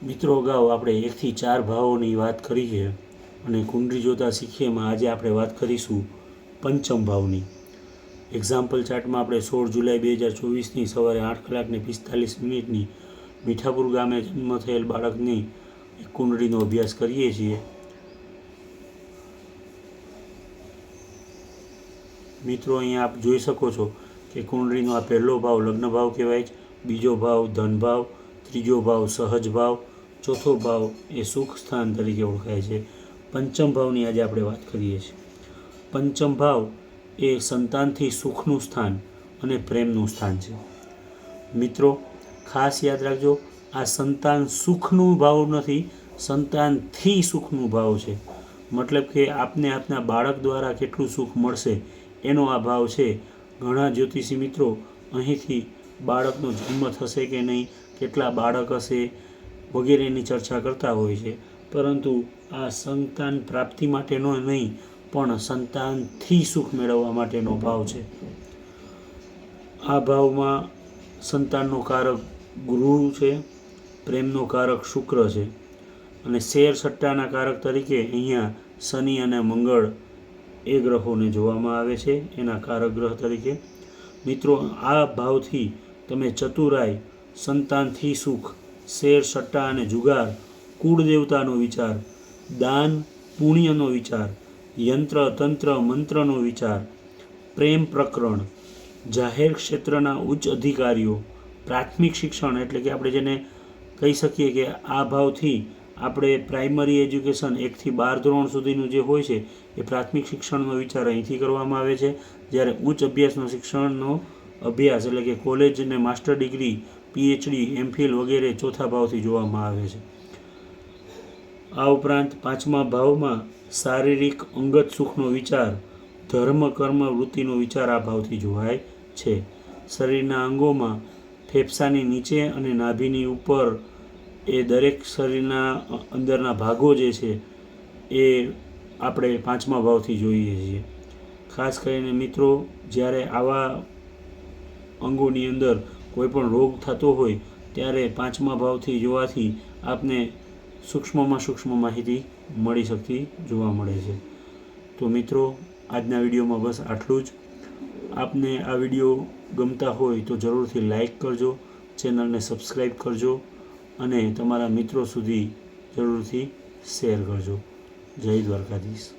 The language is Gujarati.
મિત્રો અગાઉ આપણે 1 થી 4 ભાવોની વાત કરી છે અને કુંડળી જોતા શીખીએમાં આજે આપણે વાત કરીશું પંચમ ભાવની. એક્ઝામ્પલ ચાર્ટમાં આપણે 16 જુલાઈ 2024ની સવારે 8:45 મીઠાપુર ગામે જન્મ થયેલ બાળકની કુંડળીનો અભ્યાસ કરીએ છીએ. મિત્રો અહીંયા આપ જોઈ શકો છો કે કુંડળીનો આ પહેલો ભાવ લગ્ન ભાવ કહેવાય છે, બીજો ભાવ ધન ભાવ, ત્રીજો ભાવ સહજ ભાવ, ચોથો ભાવ એ સુખ સ્થાન તરીકે ઓળખાય છે. પંચમ ભાવની આજે આપણે વાત કરીએ છીએ. પંચમ ભાવ એ સંતાનથી સુખનું સ્થાન અને પ્રેમનું સ્થાન છે. મિત્રો ખાસ યાદ રાખજો, આ સંતાન સુખનું ભાવ નથી, સંતાનથી સુખનું ભાવ છે. મતલબ કે આપને આપના બાળક દ્વારા કેટલું સુખ મળશે એનો આ ભાવ છે. ઘણા જ્યોતિષી મિત્રો અહીંથી બાળકનો જન્મ થશે કે નહીં, કેટલા બાળક હશે વગેરેની ચર્ચા કરતા હોય છે, પરંતુ આ સંતાન પ્રાપ્તિ માટેનો નહીં પણ સંતાનથી સુખ મેળવવા માટેનો ભાવ છે. આ ભાવમાં સંતાનનો કારક ગુરુ છે, પ્રેમનો કારક શુક્ર છે અને શેર સટ્ટાના કારક તરીકે અહીંયા શનિ અને મંગળ એ ગ્રહોને જોવામાં આવે છે એના કારક ગ્રહ તરીકે. મિત્રો આ ભાવથી તમે ચતુરાઈ, સંતાનથી સુખ, શેર સટ્ટા અને જુગાર, કુળદેવતાનો વિચાર, દાન પુણ્યનો વિચાર, યંત્ર તંત્ર મંત્રનો વિચાર, પ્રેમ પ્રકરણ, જાહેર ક્ષેત્રના ઉચ્ચ અધિકારીઓ, પ્રાથમિક શિક્ષણ એટલે કે આપણે જેને કહી શકીએ કે આ ભાવથી આપણે પ્રાઇમરી એજ્યુકેશન 1 થી 12 ધોરણ સુધીનું જે હોય છે એ પ્રાથમિક શિક્ષણનો વિચાર અહીંથી કરવામાં આવે છે, જ્યારે ઉચ્ચ અભ્યાસનો શિક્ષણનો અભ્યાસ એટલે કે કોલેજ અને માસ્ટર ડિગ્રી, પીએચડી, એમફિલ વગેરે ચોથા ભાવથી જોવામાં આવે છે. આ ઉપરાંત પાંચમા ભાવમાં શારીરિક અંગત સુખનો વિચાર, ધર્મ કર્મ વૃત્તિનો વિચાર આ ભાવથી જોવાય છે. શરીરના અંગોમાં ફેફસાની નીચે અને નાભીની ઉપર એ દરેક શરીરના અંદરના ભાગો જે છે એ આપણે પાંચમા ભાવથી જોઈએ છીએ. ખાસ કરીને મિત્રો જ્યારે આવા અંગોની અંદર કોઈ પણ રોગ થતો હોય ત્યારે પાંચમા ભાવથી જોવાથી આપને સૂક્ષ્મમાં સૂક્ષ્મ માહિતી મળી શકતી જોવા મળે છે. તો મિત્રો આજના વિડીયોમાં બસ આટલું જ. આપને આ વિડીયો ગમતા હોય તો જરૂરથી લાઈક કરજો, ચેનલને સબસ્ક્રાઈબ કરજો અને તમારા મિત્રો સુધી જરૂરથી શેર કરજો. જય દ્વારકાધીશ.